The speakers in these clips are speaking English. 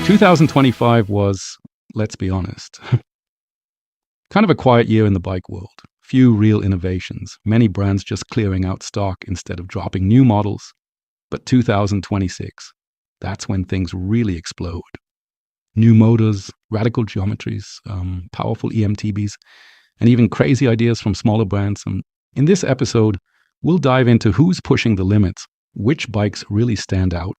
...2025 was, let's be honest, kind of a quiet year in the bike world. Few real innovations, many brands just clearing out stock instead of dropping new models. But 2026, that's when things really explode. New motors, radical geometries, powerful e-MTBs, and even crazy ideas from smaller brands. And in this episode, we'll dive into who's pushing the limits, which bikes really stand out,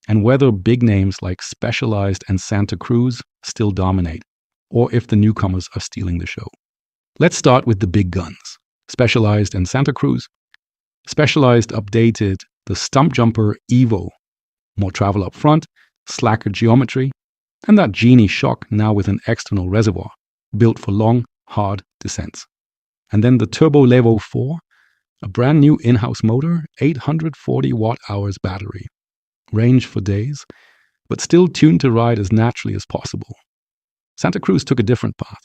and whether big names like Specialized and Santa Cruz still dominate, or if the newcomers are stealing the show. Let's start with the big guns, Specialized and Santa Cruz. Specialized updated the Stump Jumper Evo, more travel up front, slacker geometry, and that Genie shock now with an external reservoir, built for long, hard descents. And then the Turbo Levo 4, a brand new in-house motor, 840 watt-hours battery. Range for days, but still tuned to ride as naturally as possible. Santa Cruz took a different path.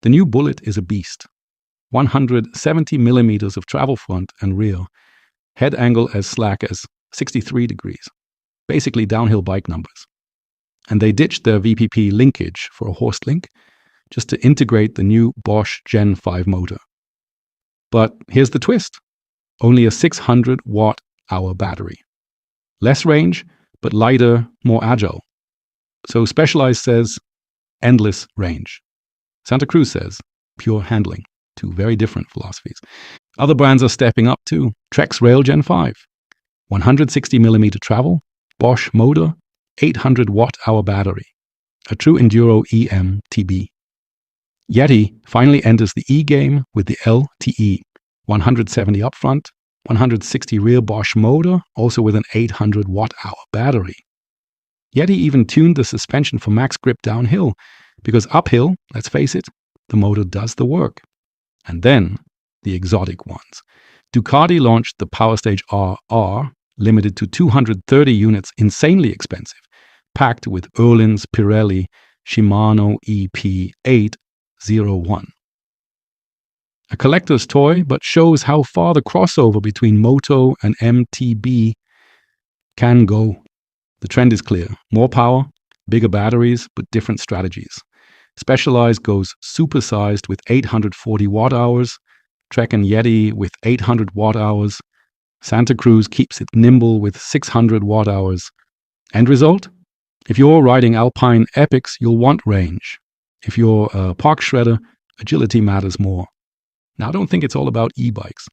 The new Bullet is a beast. 170 millimeters of travel front and rear, head angle as slack as 63 degrees, basically downhill bike numbers. And they ditched their VPP linkage for a Horst link just to integrate the new Bosch Gen 5 motor. But here's the twist. Only a 600 watt-hour battery. Less range, but lighter, more agile. So Specialized says, endless range. Santa Cruz says, pure handling. Two very different philosophies. Other brands are stepping up too. Trek's Rail Gen 5. 160 millimeter travel, Bosch motor, 800 watt-hour battery. A true enduro e-MTB. Yeti finally enters the E-game with the LTE. 170 upfront, 160 rear Bosch motor, also with an 800 watt-hour battery. Yeti even tuned the suspension for max grip downhill, because uphill, let's face it, the motor does the work. And then, the exotic ones. Ducati launched the Powerstage RR, limited to 230 units, insanely expensive, packed with Öhlins, Pirelli, Shimano EP801. A collector's toy, but shows how far the crossover between moto and MTB can go. The trend is clear. More power, bigger batteries, but different strategies. Specialized goes supersized with 840 watt-hours, Trek and Yeti with 800 watt-hours, Santa Cruz keeps it nimble with 600 watt-hours. End result? If you're riding Alpine Epics, you'll want range. If you're a park shredder, agility matters more. Now, I don't think it's all about e-bikes.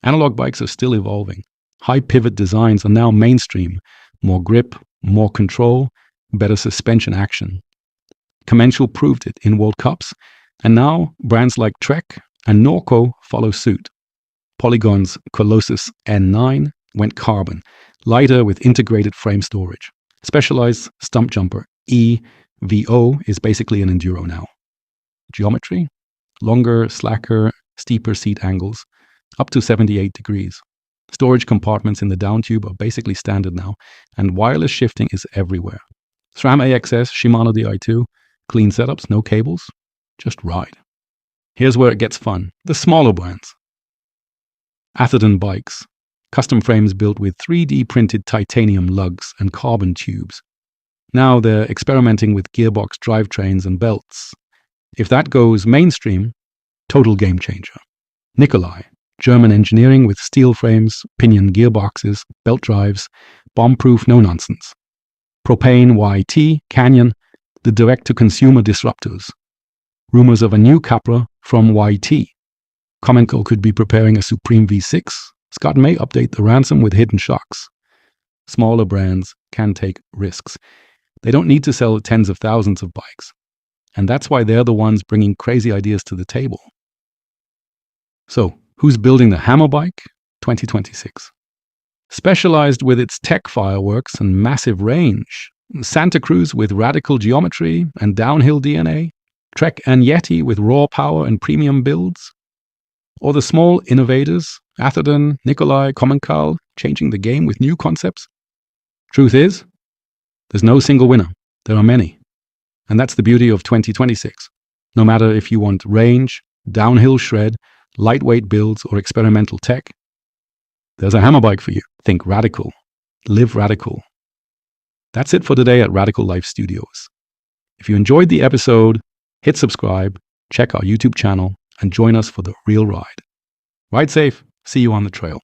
Analog bikes are still evolving. High pivot designs are now mainstream. More grip, more control, better suspension action. Commensal proved it in World Cups, and now brands like Trek and Norco follow suit. Polygon's Colossus N9 went carbon, lighter with integrated frame storage. Specialized Stump Jumper EVO is basically an enduro now. Geometry? Longer, slacker, steeper seat angles, up to 78 degrees. Storage compartments in the down tube are basically standard now, and wireless shifting is everywhere. SRAM AXS, Shimano Di2, clean setups, no cables, just ride. Here's where it gets fun, the smaller brands. Atherton bikes, custom frames built with 3D printed titanium lugs and carbon tubes. Now they're experimenting with gearbox drivetrains and belts. If that goes mainstream, total game changer. Nicolai, German engineering with steel frames, pinion gearboxes, belt drives, bomb-proof, no nonsense. Propane YT, Canyon, the direct-to-consumer disruptors. Rumors of a new Capra from YT. Comenco could be preparing a Supreme V6. Scott may update the ransom with hidden shocks. Smaller brands can take risks. They don't need to sell tens of thousands of bikes. And that's why they're the ones bringing crazy ideas to the table. So, who's building the Hammerbike 2026? Specialized with its tech fireworks and massive range. Santa Cruz with radical geometry and downhill DNA. Trek and Yeti with raw power and premium builds. Or the small innovators, Atherton, Nicolai, Commencal, changing the game with new concepts? Truth is, there's no single winner. There are many. And that's the beauty of 2026. No matter if you want range, downhill shred, lightweight builds, or experimental tech, there's a Hammerbike for you. Think radical. Live radical. That's it for today at Radical Life Studios. If you enjoyed the episode, hit subscribe, check our YouTube channel, and join us for the real ride. Ride safe. See you on the trail.